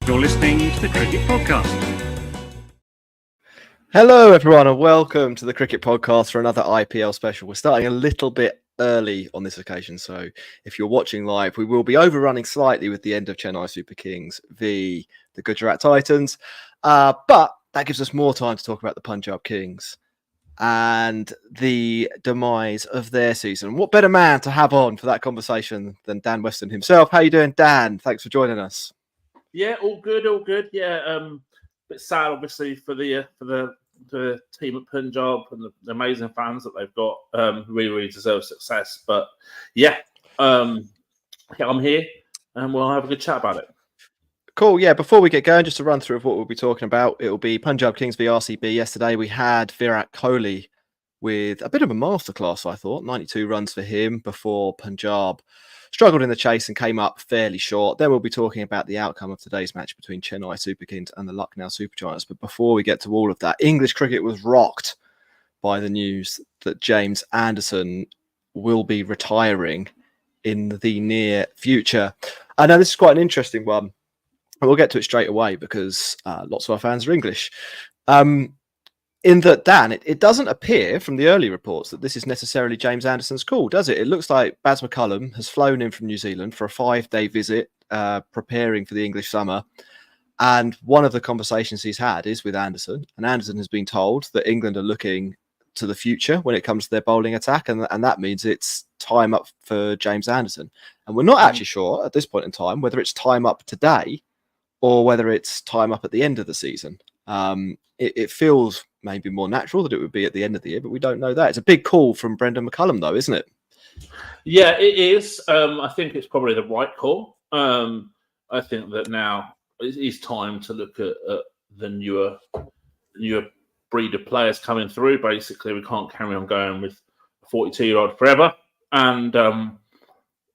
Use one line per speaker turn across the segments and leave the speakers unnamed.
You're listening to the Cricket Podcast.
Hello, everyone, and welcome to the Cricket Podcast for another IPL special. We're starting a little bit early on this occasion, so if you're watching live, we will be overrunning slightly with the end of Chennai Super Kings v the Gujarat Titans, but that gives us more time to talk about the Punjab Kings and the demise of their season. What better man to have on for that conversation than Dan Weston himself? How you doing, Dan? Thanks for joining us.
Yeah, all good. Yeah, bit sad, obviously, for the team at Punjab and the amazing fans that they've got. Really deserve success. But yeah, I'm here, and we'll have a good chat about it.
Cool. Yeah, before we get going, just to run through what we'll be talking about, it will be Punjab Kings v RCB. Yesterday, we had Virat Kohli with a bit of a masterclass, I thought. 92 runs for him before Punjab struggled in the chase and came up fairly short. Then we'll be talking about the outcome of today's match between Chennai Super Kings and the Lucknow Super Giants. But before we get to all of that, English cricket was rocked by the news that James Anderson will be retiring in the near future. I know this is quite an interesting one. We'll get to it straight away because lots of our fans are English. In that, Dan, it doesn't appear from the early reports that this is necessarily James Anderson's call, does it? It looks like Baz McCullum has flown in from New Zealand for a 5-day visit, preparing for the English summer. And one of the conversations he's had is with Anderson. And Anderson has been told that England are looking to the future when it comes to their bowling attack. And that means it's time up for James Anderson. And we're not actually sure at this point in time whether it's time up today or whether it's time up at the end of the season. It feels maybe more natural that it would be at the end of the year, but we don't know that. It's a big call from Brendan McCullum, though, isn't it?
Yeah, it is. I think it's probably the right call. I think that now it is time to look at the newer breed of players coming through. Basically, we can't carry on going with a 42-year-old forever. And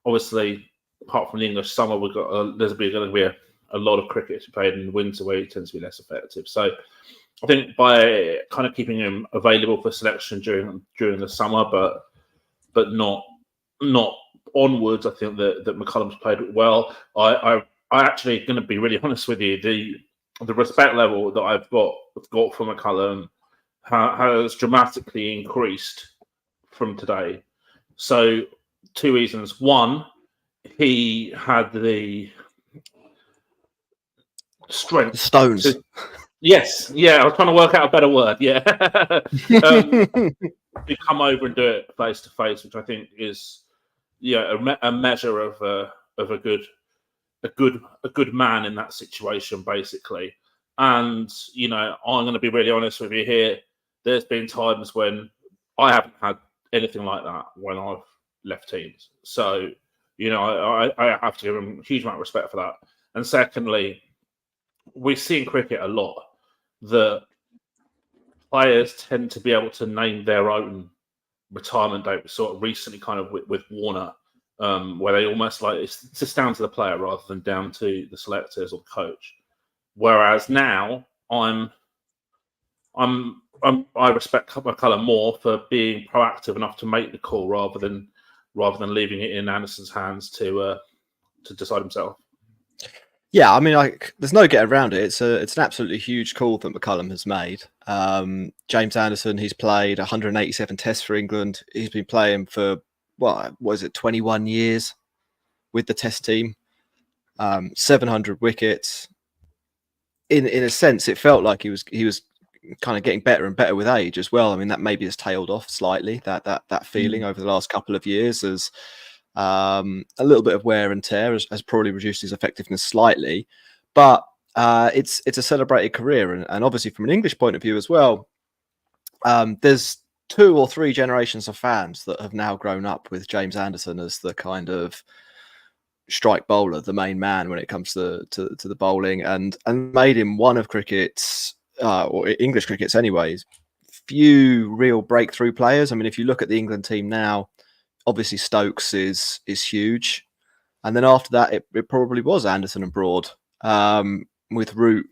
obviously, apart from the English summer, we've got there's going to be a lot of cricket to be played in the winter where it tends to be less effective. So I think by kind of keeping him available for selection during the summer, but not onwards, I think that McCullum's played well. I actually going to be really honest with you. The respect level that I've got for McCullum has dramatically increased from today. So 2 reasons. One, he had the strength.
Stones.
Yes, yeah, I was trying to work out a better word. Yeah, to come over and do it face to face, which I think is a measure of a good man in that situation, basically. And I'm going to be really honest with you here. There's been times when I haven't had anything like that when I've left teams. So I have to give him a huge amount of respect for that. And secondly, we see in cricket a lot that players tend to be able to name their own retirement date. We saw it recently kind of with Warner, where they almost like it's just down to the player rather than down to the selectors or the coach. Whereas now I respect McCullum more for being proactive enough to make the call rather than leaving it in Anderson's hands to decide himself.
Yeah, I mean, there's no getting around it. It's an absolutely huge call that McCullum has made. James Anderson, he's played 187 tests for England. He's been playing for, 21 years with the test team, 700 wickets. In a sense, it felt like he was kind of getting better and better with age as well. I mean, that maybe has tailed off slightly, that feeling over the last couple of years as a little bit of wear and tear has probably reduced his effectiveness slightly, but it's a celebrated career, and obviously from an English point of view as well, there's 2 or 3 generations of fans that have now grown up with James Anderson as the kind of strike bowler, the main man when it comes to the bowling, and made him one of cricket's or English cricket's anyways few real breakthrough players. I mean, if you look at the England team now, obviously Stokes is huge, and then after that it probably was Anderson and Broad, with Root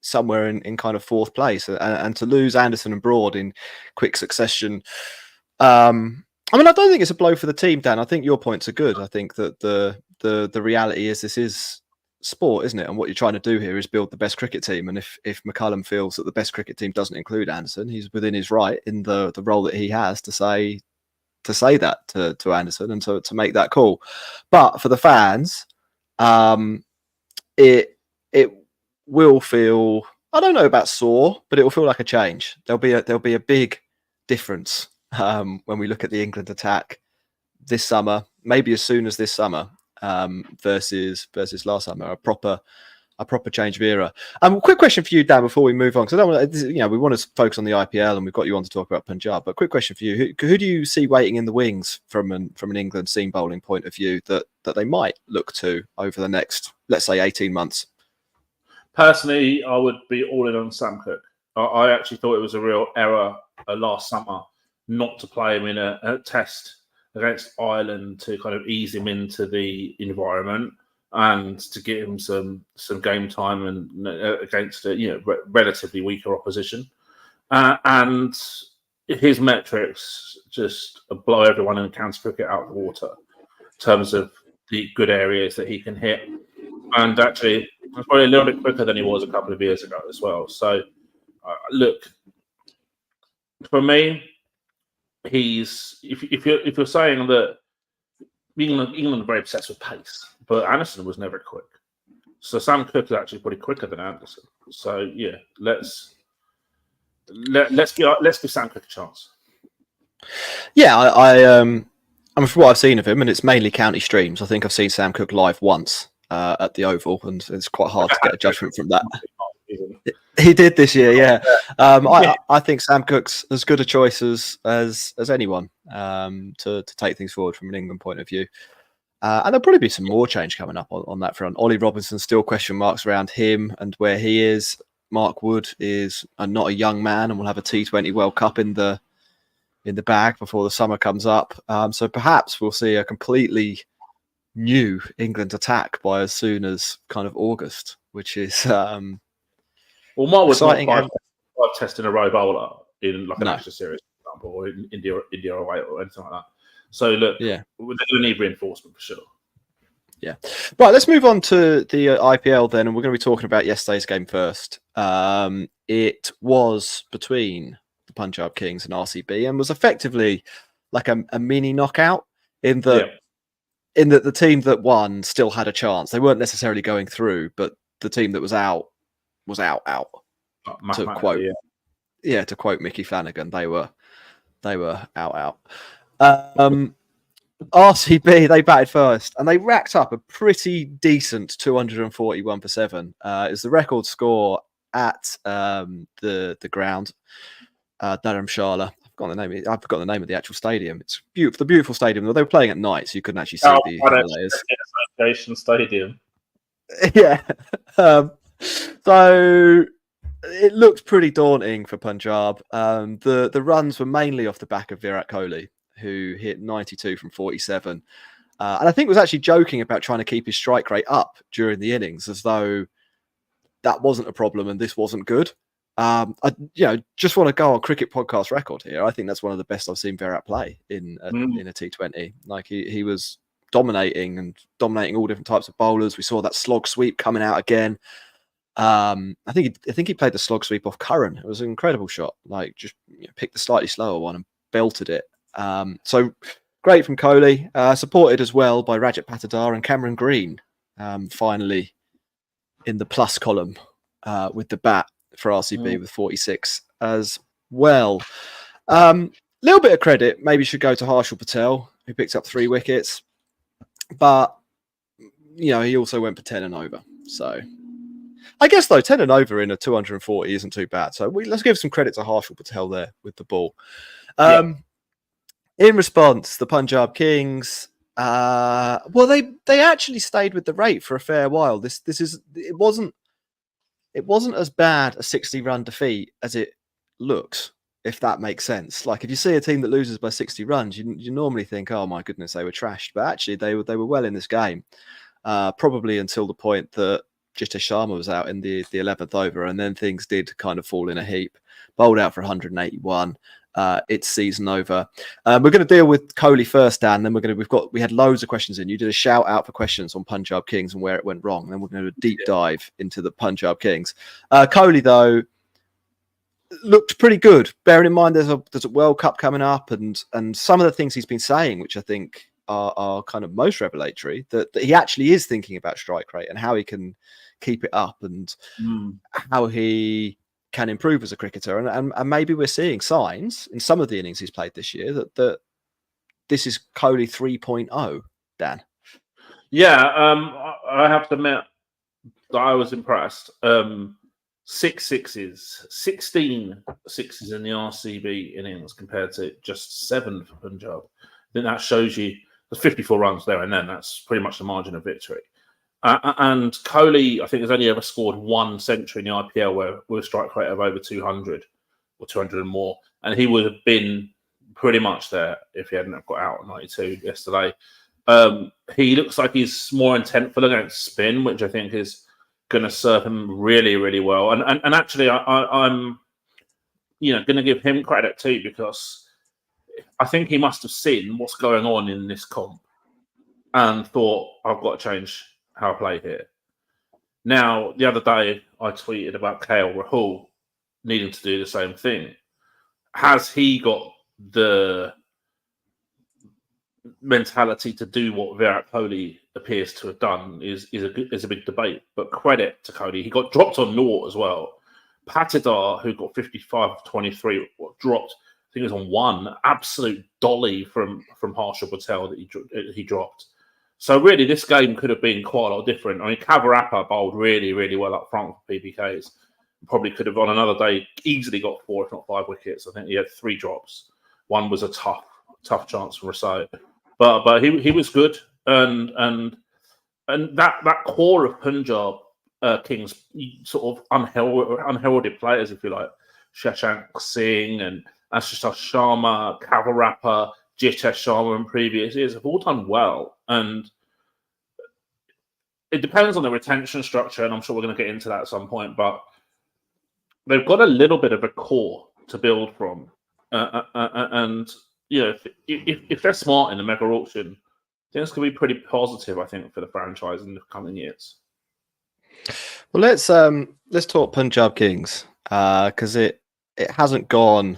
somewhere in kind of 4th place, and to lose Anderson and Broad in quick succession, I mean, I don't think it's a blow for the team, Dan. I think your points are good. I think that the reality is this is sport, isn't it? And what you're trying to do here is build the best cricket team. And if McCullum feels that the best cricket team doesn't include Anderson, he's within his right in the role that he has to say that to Anderson and to make that call. But for the fans, it will feel, I don't know about sore, but it will feel like a change. There'll be a big difference when we look at the England attack this summer, maybe as soon as this summer, versus last summer. A proper change of era. Quick question for you, Dan, before we move on, because I don't want to, we want to focus on the IPL, and we've got you on to talk about Punjab. But quick question for you: who do you see waiting in the wings from an England seam bowling point of view that they might look to over the next, let's say, 18 months?
Personally, I would be all in on Sam Cook. I actually thought it was a real error last summer not to play him in a test against Ireland to kind of ease him into the environment and to get him some game time and against a relatively weaker opposition. And his metrics just blow everyone in county cricket out of the water in terms of the good areas that he can hit. And actually, he's probably a little bit quicker than he was a couple of years ago as well. So, look, for me, he's if you're saying that England are very obsessed with pace, but Anderson was never quick. So Sam Cook is actually pretty quicker than Anderson. So yeah, let's give Sam Cook a chance.
Yeah, I mean, from what I've seen of him, and it's mainly county streams. I think I've seen Sam Cook live once at the Oval, and it's quite hard to get a judgment from that. He did this year, yeah. I think Sam Cook's as good a choice as anyone to take things forward from an England point of view. And there'll probably be some more change coming up on that front. Ollie Robinson's still question marks around him and where he is. Mark Wood is not a young man and will have a T20 World Cup in the bag before the summer comes up. So perhaps we'll see a completely new England attack by as soon as kind of August, which is
well, Mark was not
exciting.
five tests in a row bowler in like an Ashes series, for example, or in India away or anything like that. So look, yeah, they're going to need reinforcement for sure.
Yeah. Right, let's move on to the IPL then, and we're going to be talking about yesterday's game first. It was between the Punjab Kings and RCB and was effectively like a mini knockout in that the team that won still had a chance. They weren't necessarily going through, but the team that was out was out. To quote Mickey Flanagan, they were out. RCB, they batted first and they racked up a pretty decent 241 for 7. Is the record score at the ground, Dharamshala. I've forgotten the name of the actual stadium. It's beautiful, the beautiful stadium. They were playing at night, so you couldn't actually see the Himalayas.
Association Stadium.
Yeah. So it looked pretty daunting for Punjab. The runs were mainly off the back of Virat Kohli, who hit 92 from 47. And I think was actually joking about trying to keep his strike rate up during the innings, as though that wasn't a problem and this wasn't good. I just want to go on cricket podcast record here. I think that's one of the best I've seen Virat play in a T20. Like he was dominating all different types of bowlers. We saw that slog sweep coming out again. I think he played the slog sweep off Curran. It was an incredible shot. Like just picked the slightly slower one and belted it. So great from Kohli, supported as well by Rajat Patidar and Cameron Green, finally in the plus column with the bat for RCB with 46 as well. Little bit of credit maybe should go to Harshal Patel, who picked up 3 wickets, but he also went for 10 and over. So I guess though 10 and over in a 240 isn't too bad. So let's give some credit to Harshal Patel there with the ball. In response, the Punjab Kings, they actually stayed with the rate for a fair while. It wasn't as bad a 60-run defeat as it looks, if that makes sense. Like if you see a team that loses by 60 runs, you normally think, oh my goodness, they were trashed. But actually, they were well in this game, probably until the point that Jitesh Sharma was out in the 11th over, and then things did kind of fall in a heap. Bowled out for 181. it's season over. We're going to deal with Kohli first, Dan. Then we had loads of questions in. You did a shout out for questions on Punjab Kings and where it went wrong. Then we're going to do a deep dive into the Punjab Kings. Kohli though looked pretty good. Bearing in mind there's a World Cup coming up, and some of the things he's been saying, which I think are kind of most revelatory, that he actually is thinking about strike rate and how he can keep it up and how he can improve as a cricketer. And maybe we're seeing signs in some of the innings he's played this year that this is Kohli 3.0, Dan.
Yeah, I have to admit that I was impressed. 6 sixes, 16 sixes in the RCB innings compared to just 7 for Punjab. I think that shows you there's 54 runs there and then. That's pretty much the margin of victory. And Kohli, I think, has only ever scored 1 century in the IPL with a strike rate of over 200 or 200 and more. And he would have been pretty much there if he hadn't got out at 92 yesterday. He looks like he's more intentful against spin, which I think is going to serve him really, really well. And actually, I'm going to give him credit too, because I think he must have seen what's going on in this comp and thought, I've got to change how I play here. Now, the other day, I tweeted about KL Rahul needing to do the same thing. Has he got the mentality to do what Virat Kohli appears to have done is a big debate. But credit to Kohli. He got dropped on naught as well. Patidar, who got 55 of 23, dropped, I think it was on 1. Absolute dolly from Harsha Patel that he dropped. So really, this game could have been quite a lot different. I mean, Kavarappa bowled really, really well up front for PBKS. Probably could have, on another day, easily got 4, if not 5 wickets. I think he had 3 drops. 1 was a tough chance for Rasai. But he was good, and that core of Punjab Kings, sort of unheralded players, if you like, Shashank Singh and Ashish Sharma, Kavarappa, Jitesh Sharma in previous years have all done well, and it depends on the retention structure, and I'm sure we're going to get into that at some point. But they've got a little bit of a core to build from, and if they're smart in the mega auction, things could be pretty positive, I think, for the franchise in the coming years.
Well, let's talk Punjab Kings, because it hasn't gone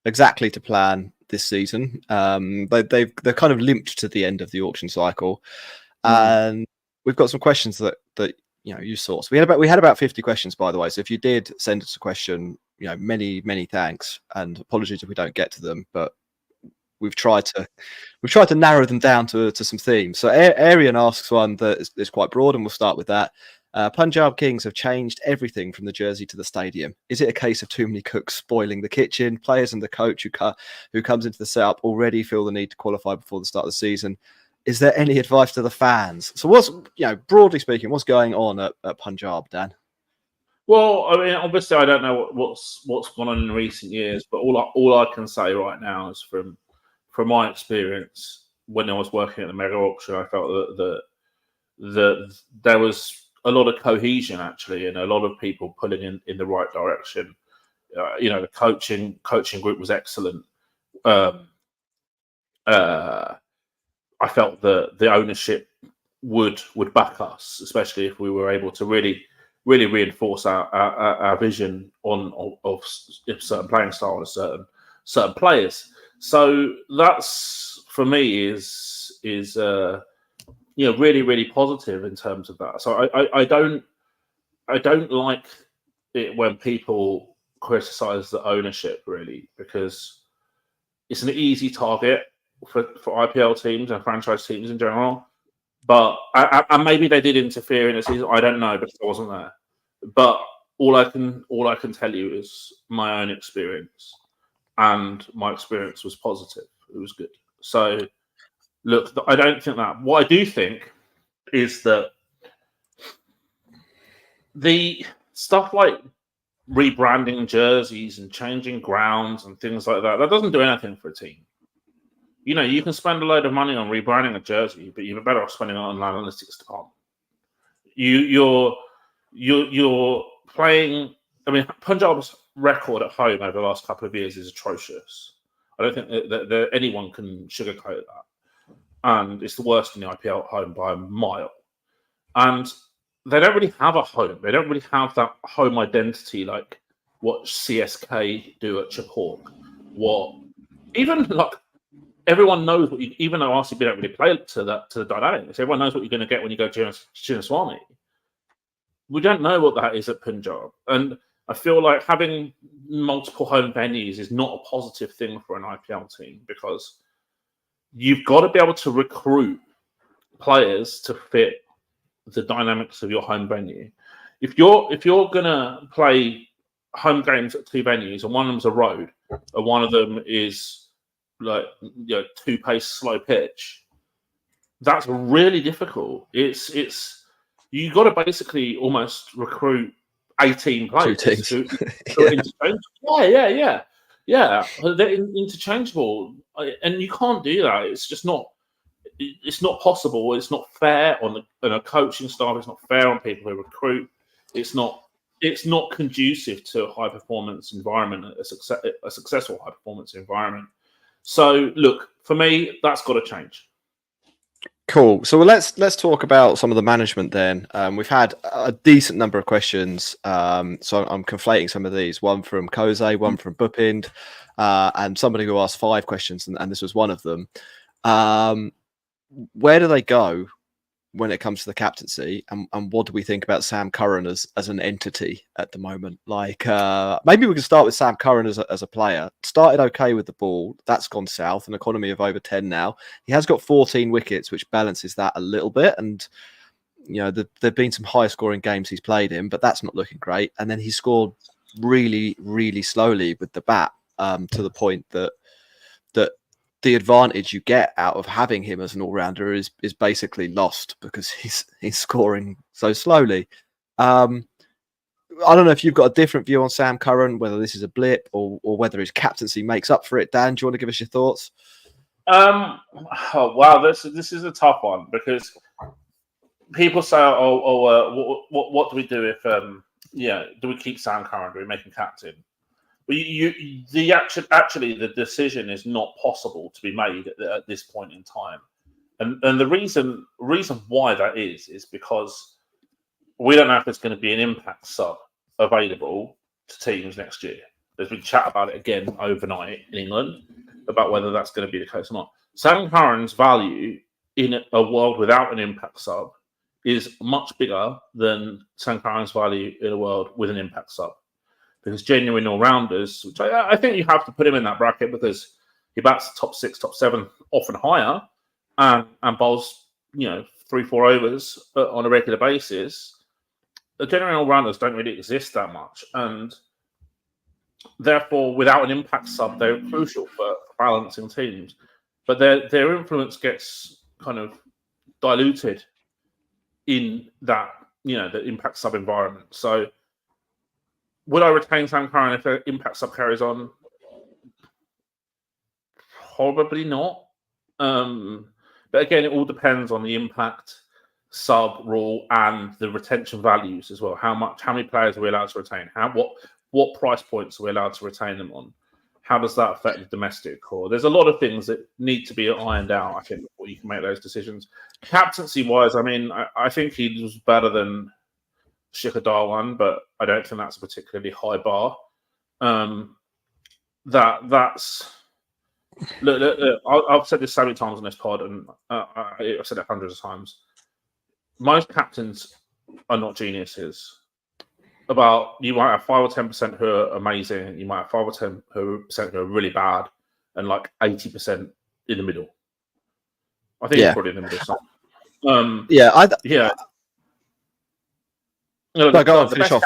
exactly to plan this season. They're kind of limped to the end of the auction cycle, and we've got some questions that you sourced. We had about 50 questions, by the way. So if you did send us a question, many thanks, and apologies if we don't get to them, but we've tried to narrow them down to some themes. So Arian asks one that is quite broad, and we'll start with that. Punjab Kings have changed everything from the jersey to the stadium. Is it a case of too many cooks spoiling the kitchen? Players and the coach who comes into the setup already feel the need to qualify before the start of the season. Is there any advice to the fans? So what's, broadly speaking, what's going on at Punjab, Dan?
Well, I mean, obviously I don't know what's gone on in recent years, but all I can say right now is from my experience when I was working at the mega auction, I felt that there was a lot of cohesion, actually, and a lot of people pulling in the right direction. The coaching group was excellent. I felt that the ownership would back us, especially if we were able to really reinforce our vision of certain playing style and certain players. So that's, for me, is really, really positive in terms of that. So I don't like it when people criticize the ownership, really, because it's an easy target for IPL teams and franchise teams in general. But and maybe they did interfere in the season. I don't know, because I wasn't there. But all I can tell you is my own experience, and my experience was positive. It was good. So look, I don't think that. What I do think is that the stuff like rebranding jerseys and changing grounds and things like that doesn't do anything for a team. You can spend a load of money on rebranding a jersey, but you're better off spending it on an analytics department. You're playing I mean, Punjab's record at home over the last couple of years is atrocious. I don't think that anyone can sugarcoat that. And it's the worst in the IPL at home by a mile. And they don't really have a home. They don't really have that home identity like what CSK do at Chapok. Even like everyone knows what even though RCB don't really play to the dynamics, everyone knows what you're going to get when you go to Chinnaswamy. We don't know what that is at Punjab. And I feel like having multiple home venues is not a positive thing for an IPL team because you've got to be able to recruit players to fit the dynamics of your home venue. If you're gonna play home games at two venues and one of them's a road and one of them is like two-pace slow pitch, that's really difficult. It's you got to basically almost recruit 18 players.
Two teams.
Who are interchangeable. Yeah. They're interchangeable, and you can't do that. It's just not. It's not possible. It's not fair on a coaching staff. It's not fair on people who recruit. It's not conducive to a high performance environment, a successful high performance environment. So, look, for me, that's got to change.
Cool. So let's talk about some of the management then. We've had a decent number of questions. So I'm conflating some of these. One from Kose, one from Bupind, and somebody who asked 5 questions, and this was one of them. Where do they go when it comes to the captaincy, and what do we think about Sam Curran as an entity at the moment? Like, maybe we can start with Sam Curran as a player. Started okay with the ball, that's gone south. An economy of over 10 now. He has got 14 wickets, which balances that a little bit. And there've been some high scoring games he's played in, but that's not looking great. And then he scored really, really slowly with the bat, to the point that the advantage you get out of having him as an all-rounder is basically lost because he's scoring so slowly. I don't know if you've got a different view on Sam Curran, whether this is a blip or whether his captaincy makes up for it. Dan, do you want to give us your thoughts?
Oh, wow, this is a tough one because people say, what do we do if do we keep Sam Curran? Do we make him captain? Well, the decision is not possible to be made at this point in time, and the reason why that is because we don't know if there's going to be an impact sub available to teams next year. There's been chat about it again overnight in England about whether that's going to be the case or not. Sam Curran's value in a world without an impact sub is much bigger than Sam Curran's value in a world with an impact sub. Because genuine all-rounders, which I think you have to put him in that bracket because he bats top 6, top 7, often higher, and bowls 3-4 overs on a regular basis. The genuine all-rounders don't really exist that much, and therefore, without an impact sub, they're crucial for balancing teams. But their influence gets kind of diluted in that the impact sub environment. So, would I retain Sam Curran if the impact sub carries on? Probably not. But again, it all depends on the impact sub rule and the retention values as well. How many players are we allowed to retain? What price points are we allowed to retain them on? How does that affect the domestic core? There's a lot of things that need to be ironed out, I think, before you can make those decisions. Captaincy-wise, I mean, I think he was better than Shikhar Dhawan, but I don't think that's a particularly high bar. That's look, I've said this so many times on this pod, and I've said it hundreds of times. Most captains are not geniuses. You might have 5 or 10% who are amazing. You might have 5 or 10% who are really bad, and like 80% in the middle. I think it's probably in the middle.
Go on, finish off.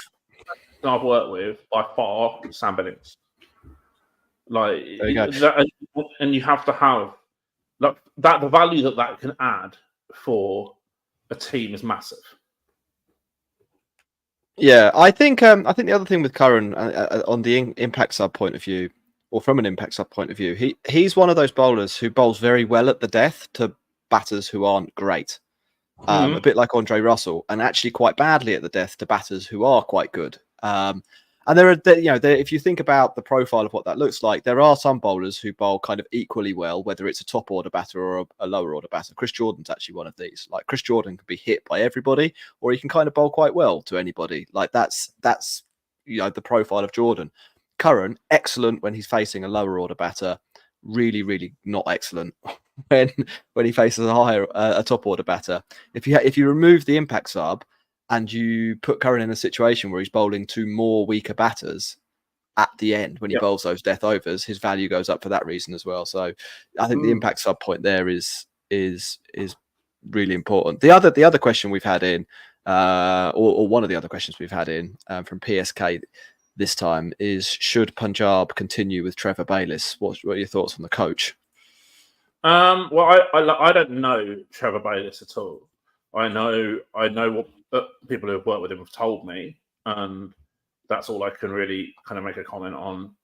I've worked with by far Sam Bennings. Like,
there you go.
And you have to have like that. The value that can add for a team is massive.
Yeah, I think the other thing with Curran on the impact sub point of view, or from an impact sub point of view, he's one of those bowlers who bowls very well at the death to batters who aren't great. A bit like Andre Russell, and actually quite badly at the death to batters who are quite good. And if you think about the profile of what that looks like, there are some bowlers who bowl kind of equally well, whether it's a top order batter or a lower order batter. Chris Jordan's actually one of these. Like Chris Jordan can be hit by everybody, or he can kind of bowl quite well to anybody. Like that's the profile of Jordan. Curran, excellent when he's facing a lower order batter. Really, really not excellent when he faces a top order batter. If you remove the impact sub and you put Curran in a situation where he's bowling to more weaker batters at the end when he bowls those death overs, his value goes up for that reason as well. So I think the impact sub point there is really important. The other question we've had in, or one of the other questions we've had in from PSK this time is: should Punjab continue with Trevor Bayliss? What are your thoughts on the coach?
Well, I don't know Trevor Bayliss at all. I know what people who have worked with him have told me, and that's all I can really kind of make a comment on,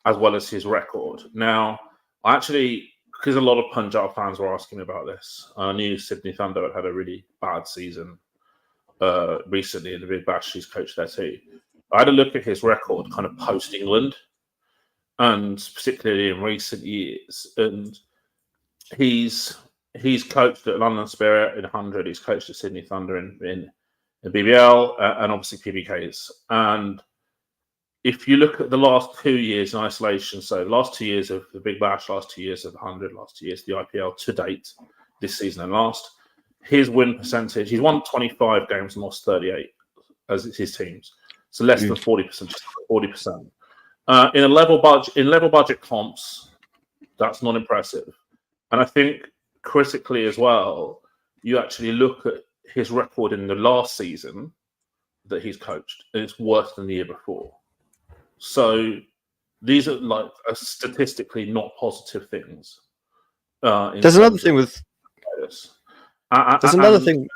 as well as his record. Now, because a lot of Punjab fans were asking me about this, I knew Sydney Thunder had a really bad season recently in the Big Bash. He's coached there too. I had a look at his record kind of post-England, and particularly in recent years. And he's coached at London Spirit in 100. He's coached at Sydney Thunder in BBL and obviously PBKS. And if you look at the last 2 years in isolation, so the last 2 years of the Big Bash, last 2 years of the 100, last 2 years of the IPL to date, this season and last, his win percentage, he's won 25 games and lost 38 as his teams. So less than 40%, just 40%. In level budget comps, that's not impressive. And I think critically as well, you actually look at his record in the last season that he's coached, and it's worse than the year before. So these are like statistically not positive things.
There's another thing with
this.
There's another thing.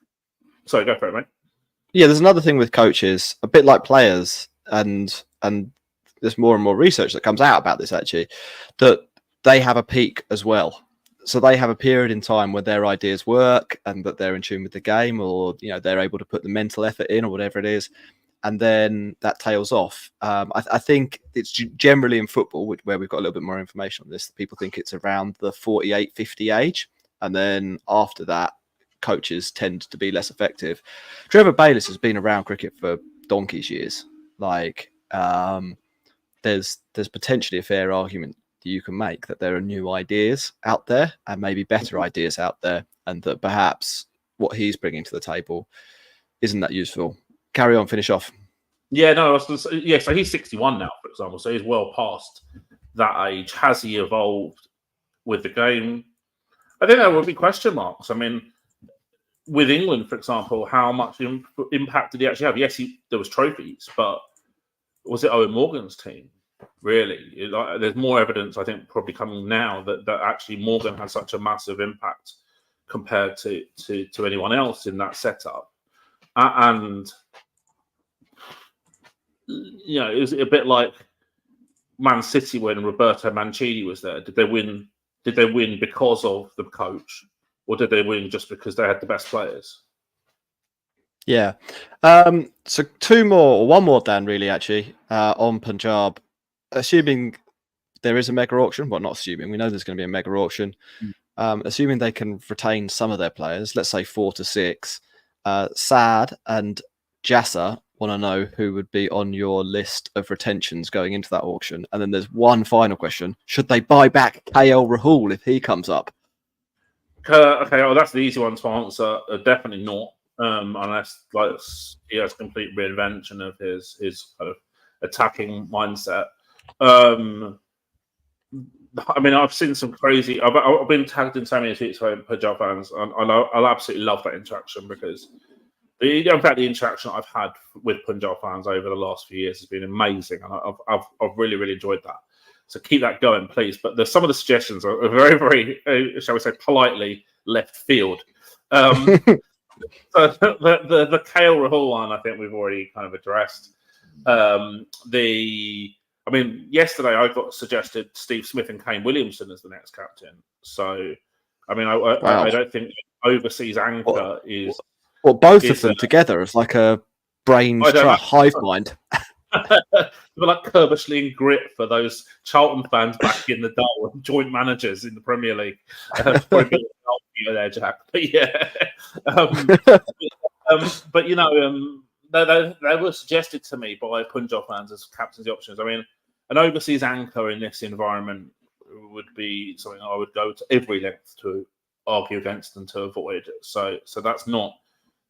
Sorry, go for it, mate.
Yeah, there's another thing with coaches, a bit like players, and there's more and more research that comes out about this actually, that they have a peak as well. So they have a period in time where their ideas work and that they're in tune with the game, or they're able to put the mental effort in or whatever it is, and then that tails off. I think it's generally in football, where we've got a little bit more information on this, people think it's around the 48, 50 age, and then after that, coaches tend to be less effective. Trevor Bayliss has been around cricket for donkey's years. Like, there's potentially a fair argument that you can make that there are new ideas out there and maybe better ideas out there, and that perhaps what he's bringing to the table isn't that useful. Carry on, finish off.
Yeah, no, so he's 61 now, for example, so he's well past that age. Has he evolved with the game? I think there would be question marks. I mean, with England, for example, how much impact did he actually have? Yes, there was trophies, but was it Owen Morgan's team? Really? There's more evidence, I think, probably coming now that actually Morgan had such a massive impact compared to anyone else in that setup. And, it was a bit like Man City when Roberto Mancini was there. Did they win because of the coach? Or did they win just because they had the best players?
Yeah. So one more, Dan, really, actually, on Punjab. Assuming there is a mega auction, well, not assuming, we know there's going to be a mega auction. Assuming they can retain some of their players, let's say 4 to 6, Saad and Jasser want to know who would be on your list of retentions going into that auction. And then there's one final question. Should they buy back KL Rahul if he comes up?
Okay, well, that's the easy one to answer. Definitely not, unless he has complete reinvention of his kind of attacking mindset. I mean, I've seen some crazy. I've been tagged in so many tweets by Punjab fans, and I absolutely love that interaction, because the interaction I've had with Punjab fans over the last few years has been amazing, and I've really, really enjoyed that. So keep that going, please. But some of the suggestions are very, very, shall we say, politely left field. So the KL Rahul one, I think we've already kind of addressed. Yesterday I got suggested Steve Smith and Kane Williamson as the next captain. So, I mean, I don't think overseas anchor is...
Well, both of them together as like a brain hive mind.
like Kerbishley and Grit for those Charlton fans back in the day, and joint managers in the Premier League. Probably be there, Jack. But yeah, but you know, they were suggested to me by Punjab fans as captaincy options. I mean, an overseas anchor in this environment would be something I would go to every length to argue against and to avoid. So that's not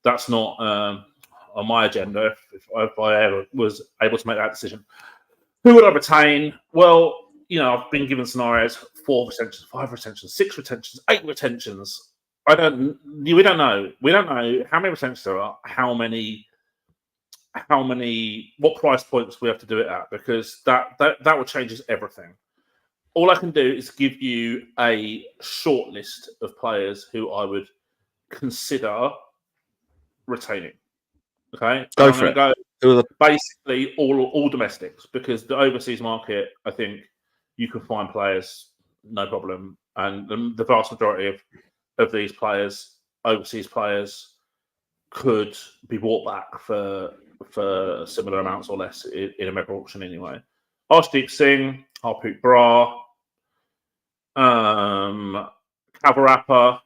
on my agenda. If I ever was able to make that decision, who would I retain? Well, you know, I've been given scenarios: 4 retentions, 5 retentions, 6 retentions, 8 retentions. We don't know. We don't know how many retentions there are, how many, what price points we have to do it at, because that will change everything. All I can do is give you a short list of players who I would consider retaining. Okay,
go for it.
Go basically all domestics, because the overseas market, I think you can find players no problem, and the vast majority of these players, overseas players, could be bought back for similar amounts or less in a mega auction anyway. Arshdeep Singh, Harpreet Brar, Kavarappa,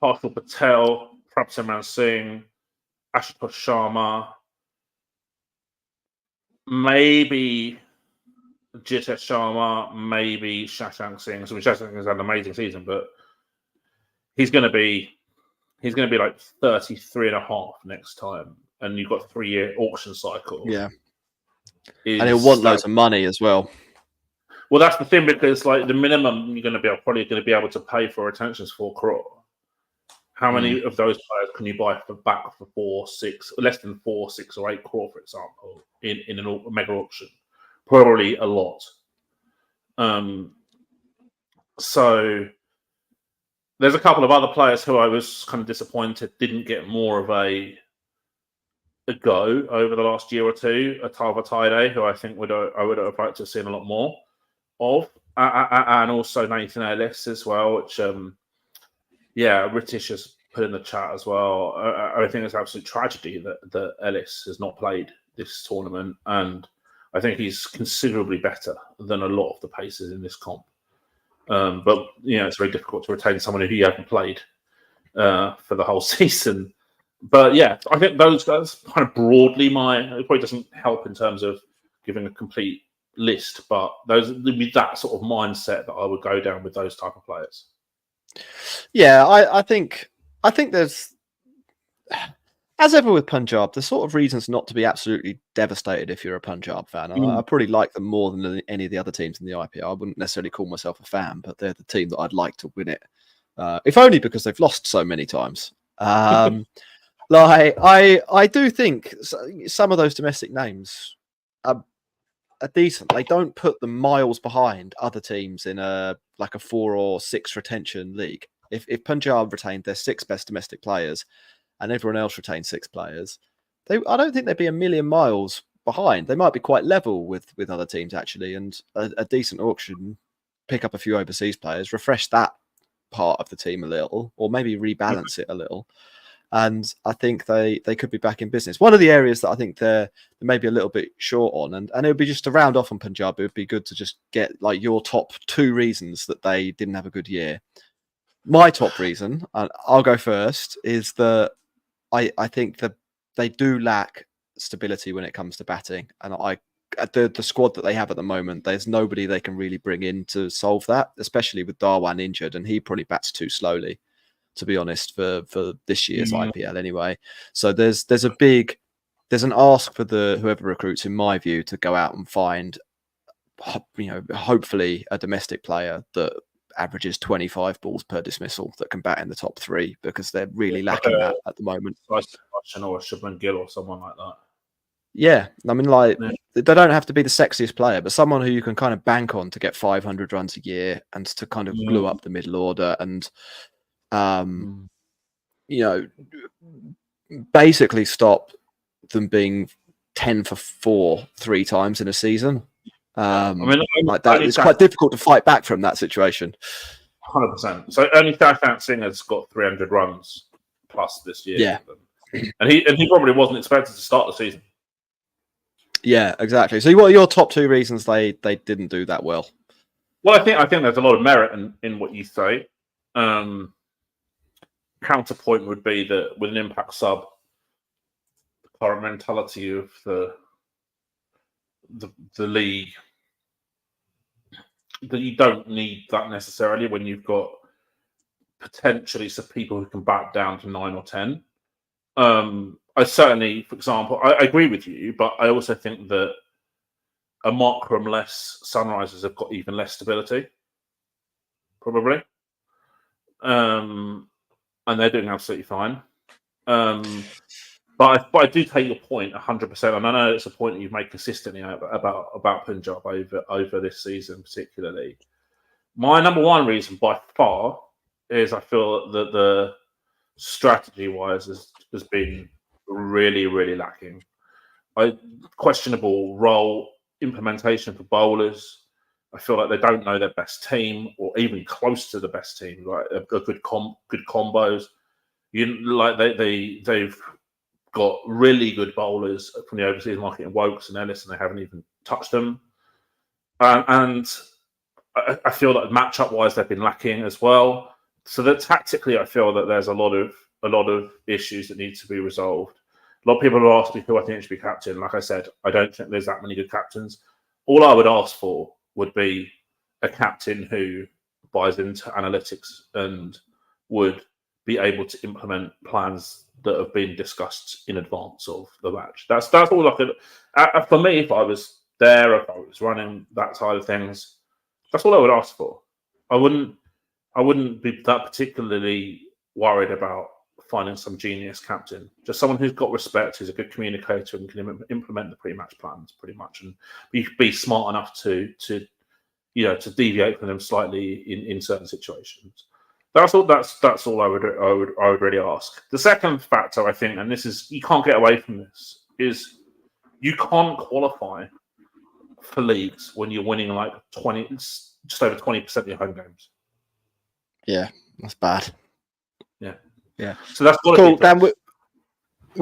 Harshal Patel, Prabhsimran Singh, Ashutosh Sharma, maybe Jitesh Sharma, maybe Shashank Singh. So Shashank Singh has had an amazing season, but he's going to be like 33.5 next time, and you've got a 3-year auction cycle.
Yeah, and he'll want loads of money as well.
Well, that's the thing, because like the minimum you're probably going to be able to pay for retentions 4 crore. How many of those players can you buy back for 4, 6, less than 4, 6, or 8 crore, for example, in a mega auction? Probably a lot. So there's a couple of other players who I was kind of disappointed didn't get more of a go over the last year or two. Atava Taide, who I think I would have liked to have seen a lot more of, and also Nathan Ellis as well, which Ritish has put in the chat as well. I think it's absolute tragedy that Ellis has not played this tournament, and I think he's considerably better than a lot of the paces in this comp. But you know, it's very difficult to retain someone who you haven't played for the whole season. But yeah, I think that's kind of broadly it probably doesn't help in terms of giving a complete list, but would be that sort of mindset that I would go down with those type of players.
Yeah, I think there's, as ever with Punjab, there's sort of reasons not to be absolutely devastated if you're a Punjab fan. I probably like them more than any of the other teams in the IPL. I wouldn't necessarily call myself a fan, but they're the team that I'd like to win it, if only because they've lost so many times. Like I do think some of those domestic names are decent. They don't put them miles behind other teams in a 4 or 6 retention league. If Punjab retained their 6 best domestic players and everyone else retained 6 players, I don't think they'd be a million miles behind. They might be quite level with other teams actually, and a decent auction, pick up a few overseas players, refresh that part of the team a little, or maybe rebalance it a little. And I think they could be back in business. One of the areas that I think they're maybe a little bit short on, and it would be just to round off on Punjab, it would be good to just get like your top 2 reasons that they didn't have a good year. My top reason, and I'll go first, is that I think that they do lack stability when it comes to batting. And the squad that they have at the moment, there's nobody they can really bring in to solve that, especially with Darwan injured, and he probably bats too slowly, to be honest, for this year's IPL anyway. So there's an ask for whoever recruits, in my view, to go out and find, hopefully a domestic player that averages 25 balls per dismissal that can bat in the top 3, because they're really lacking that at the moment.
Or a Shubman Gill or someone like that.
Yeah, I mean, they don't have to be the sexiest player, but someone who you can kind of bank on to get 500 runs a year and to kind of glue up the middle order and basically stop them being 10 for 4 3 times in a season. Like that, it's quite difficult to fight back from that situation.
100%. So only Shashank Singh has got 300 runs plus this year.
Yeah,
and he probably wasn't expected to start the season.
Yeah, exactly. So what are your top two reasons they didn't do that well?
Well, I think there's a lot of merit in what you say. Counterpoint would be that with an impact sub, the current mentality of the league, that you don't need that necessarily when you've got potentially some people who can back down to 9 or 10. I certainly, for example, I agree with you, but I also think that a Markram-less Sunrisers have got even less stability, probably. And they're doing absolutely fine. But I do take your point 100%, and I know it's a point that you've made consistently about Punjab over this season, particularly. My number one reason by far is I feel that the strategy-wise has been really, really lacking. Questionable role implementation for bowlers. I feel like they don't know their best team, or even close to the best team. Like a good combos. They've got really good bowlers from the overseas market in Wokes and Ellis, and they haven't even touched them. And I feel that matchup wise they've been lacking as well. So that tactically, I feel that there's a lot of issues that need to be resolved. A lot of people have asked me who I think should be captain. Like I said, I don't think there's that many good captains. All I would ask for would be a captain who buys into analytics and would be able to implement plans that have been discussed in advance of the match. That's all I could. For me, if I was there, if I was running that side of things, that's all I would ask for. I wouldn't be that particularly worried about finding some genius captain. Just someone who's got respect, who's a good communicator, and can implement the pre-match plans pretty much, and be smart enough to deviate from them slightly in certain situations. That's all I would really ask. The second factor, I think, and this is, you can't get away from this, is you can't qualify for leagues when you're winning like just over 20% of your home games.
Yeah, that's bad.
Yeah. So that's
cool. Dan, we're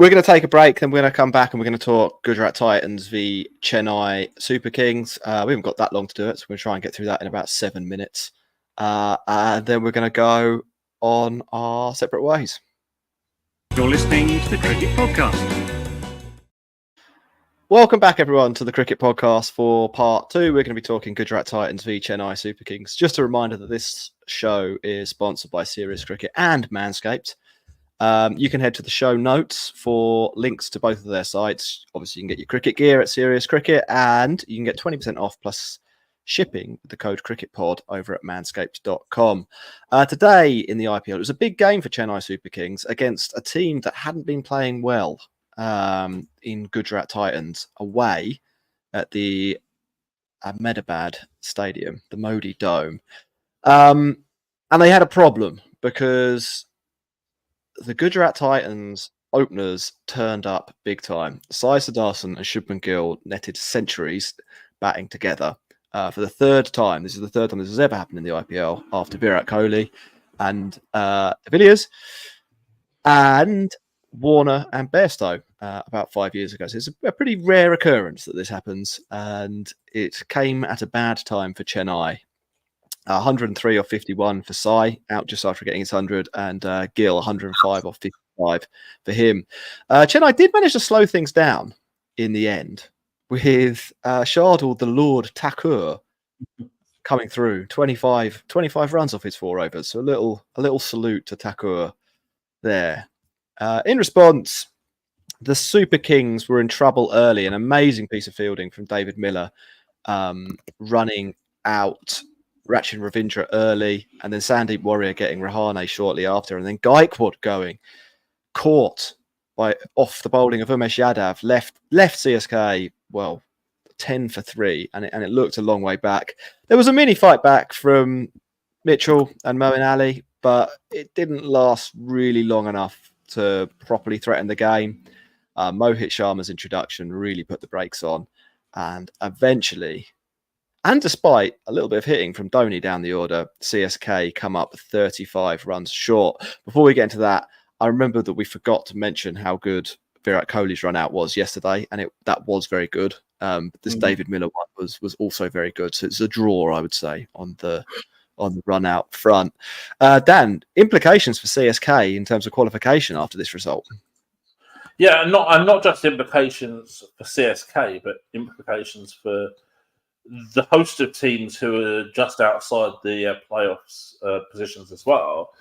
going to take a break, then we're going to come back and we're going to talk Gujarat Titans v Chennai Super Kings. We haven't got that long to do it, so we're going to try and get through that in about 7 minutes. And then we're going to go on our separate ways.
You're listening to the Cricket Podcast.
Welcome back, everyone, to the Cricket Podcast for part 2. We're going to be talking Gujarat Titans v Chennai Super Kings. Just a reminder that this show is sponsored by Serious Cricket and Manscaped. You can head to the show notes for links to both of their sites. Obviously, you can get your cricket gear at Serious Cricket, and you can get 20% off plus shipping with the code CricketPod over at manscaped.com. Today in the IPL, it was a big game for Chennai Super Kings against a team that hadn't been playing well in Gujarat Titans away at the Ahmedabad Stadium, the Modi Dome. And they had a problem because the Gujarat Titans openers turned up big time. Sudharsan and Shubman Gill netted centuries batting together for the third time. This is the third time this has ever happened in the IPL after Virat Kohli and de Villiers and Warner and Bairstow about 5 years ago. So it's a pretty rare occurrence that this happens, and it came at a bad time for Chennai. 103 off 51 for Sai, out just after getting his 100, and Gill 105 off 55 for him. Chennai did manage to slow things down in the end with Shardul, the Lord Thakur, coming through 25 runs off his 4 overs. So a little salute to Thakur there. In response, the Super Kings were in trouble early. An amazing piece of fielding from David Miller, running out Rachin Ravindra early, and then Sandeep Warrior getting Rahane shortly after, and then Gaikwad going, caught off the bowling of Umesh Yadav, left CSK 10 for 3, and it looked a long way back. There was a mini fight back from Mitchell and Moeen Ali, but it didn't last really long enough to properly threaten the game. Mohit Sharma's introduction really put the brakes on, and eventually, and despite a little bit of hitting from Dhoni down the order, CSK come up 35 runs short. Before we get into that, I remember that we forgot to mention how good Virat Kohli's run out was yesterday, and that was very good. This David Miller one was also very good. So it's a draw, I would say, on the run out front. Dan, implications for CSK in terms of qualification after this result?
Yeah, and not just implications for CSK, but implications for the host of teams who are just outside the playoffs positions as well.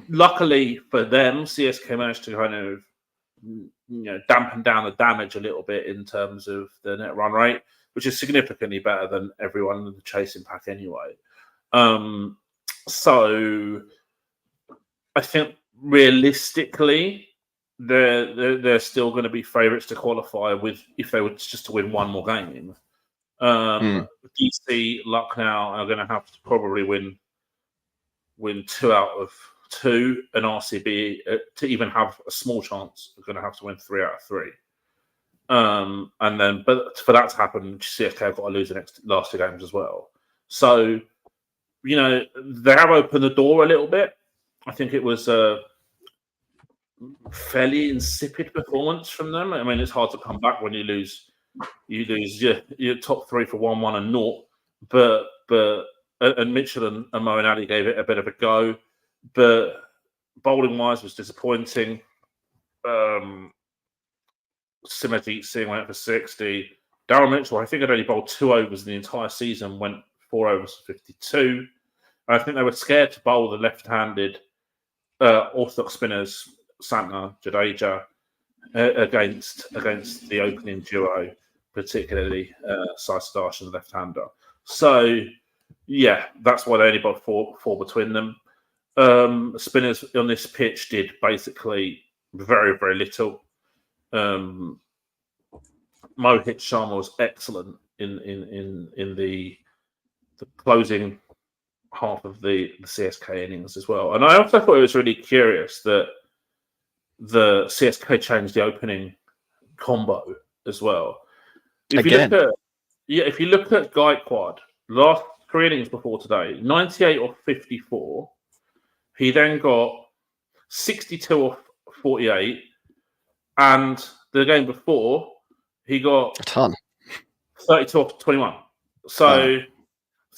Luckily for them, CSK managed to kind of dampen down the damage a little bit in terms of the net run rate, which is significantly better than everyone in the chasing pack anyway. So I think realistically, they're still going to be favourites to qualify if they were just to win one more game. DC, Lucknow are going to have to probably win 2 out of 2, and RCB to even have a small chance are going to have to win 3 out of 3. And then, but for that to happen, CSK have got to lose the last 2 games as well. So, they have opened the door a little bit. I think it was a fairly insipid performance from them. I mean, it's hard to come back when you lose your top 3 for 1-1 and 0. But Mitchell and Moeen Ali gave it a bit of a go, but bowling wise was disappointing. Simajit Singh went for 60. Darryl Mitchell, I think, had only bowled 2 overs in the entire season, went 4 overs for 52. I think they were scared to bowl the left-handed orthodox spinners, Santner, Jadeja, against the opening duo, particularly Sudharsan, the left-hander. So, yeah, that's why they only bowled 4 between them. Spinners on this pitch did basically very, very little. Mohit Sharma was excellent in the closing half of the CSK innings as well. And I also thought it was really curious that the CSK changed the opening combo as well. If you look at Gaikwad, last 3 innings before today, 98 off 54. He then got 62 off 48, and the game before he got
a ton,
32 off 21. So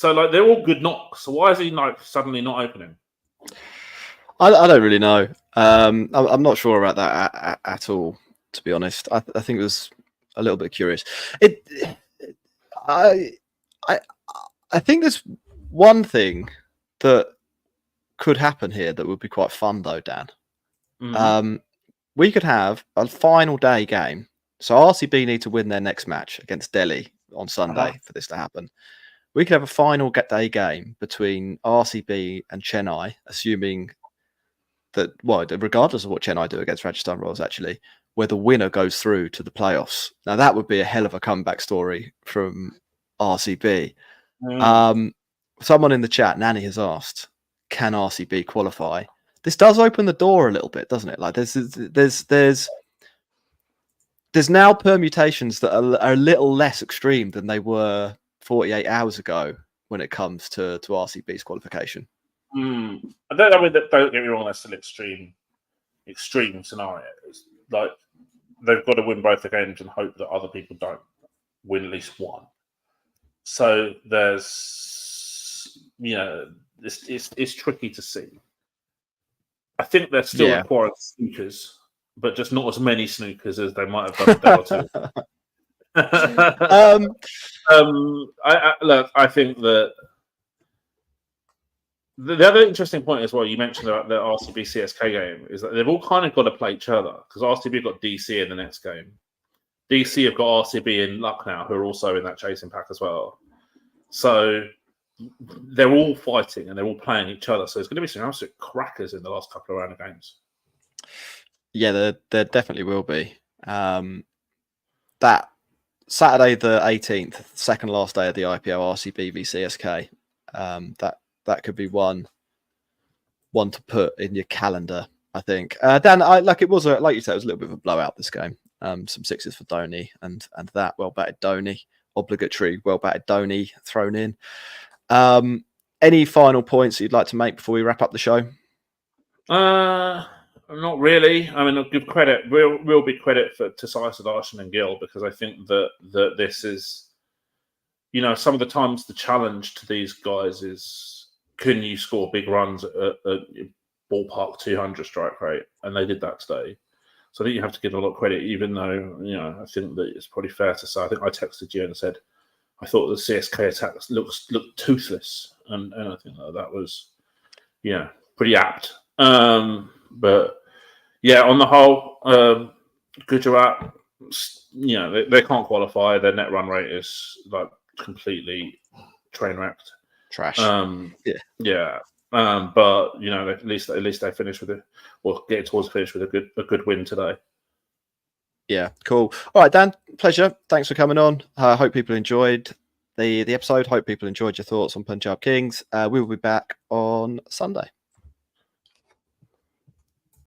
like they're all good knocks. So why is he suddenly not opening?
I don't really know. I'm not sure about that at all, to be honest. I think it was a little bit curious. I think there's one thing that could happen here that would be quite fun, though, Dan. Mm-hmm. We could have a final day game. So RCB need to win their next match against Delhi on Sunday for this to happen. We could have a final day game between RCB and Chennai, assuming that, regardless of what Chennai do against Rajasthan Royals, actually, where the winner goes through to the playoffs. Now, that would be a hell of a comeback story from RCB. Someone in the chat, Nanny, has asked, can RCB qualify? This does open the door a little bit, doesn't it? Like there's now permutations that are a little less extreme than they were 48 hours ago when it comes to RCB's qualification.
Don't get me wrong, that's still extreme scenarios. Like they've got to win both the games and hope that other people don't win at least one. So there's, it's tricky to see. I think they're still requiring snookers, but just not as many snookers as they might have done a day or two. I think that the other interesting point as well, you mentioned about the RCB CSK game, is that they've all kind of got to play each other because RCB got DC in the next game. DC have got RCB in Lucknow, who are also in that chasing pack as well. So they're all fighting and they're all playing each other. So there's going to be some absolute crackers in the last couple of round of games.
Yeah, there definitely will be. That Saturday the 18th, second last day of the IPL, RCB v CSK. That could be one to put in your calendar, I think. Dan, it was like you said, it was a little bit of a blowout this game. Some 6s for Dhoni and that well batted Dhoni, obligatory well batted Dhoni thrown in. Any final points you'd like to make before we wrap up the show?
Not really. I mean, I'll give credit, real big credit to Sudharsan and Gill, because I think that this is, some of the times the challenge to these guys is, can you score big runs at ballpark 200 strike rate? And they did that today. So I think you have to give a lot of credit, even though, I think that it's probably fair to say, I think I texted you and said, I thought the CSK attack looked toothless. And I think that was, pretty apt. But yeah, on the whole, Gujarat, they can't qualify. Their net run rate is like completely train wrecked.
Trash.
Yeah. But at least they finish with getting towards the finish with a good win today.
Yeah, cool. All right, Dan, pleasure. Thanks for coming on. I hope people enjoyed the episode. Hope people enjoyed your thoughts on Punjab Kings. We will be back on Sunday.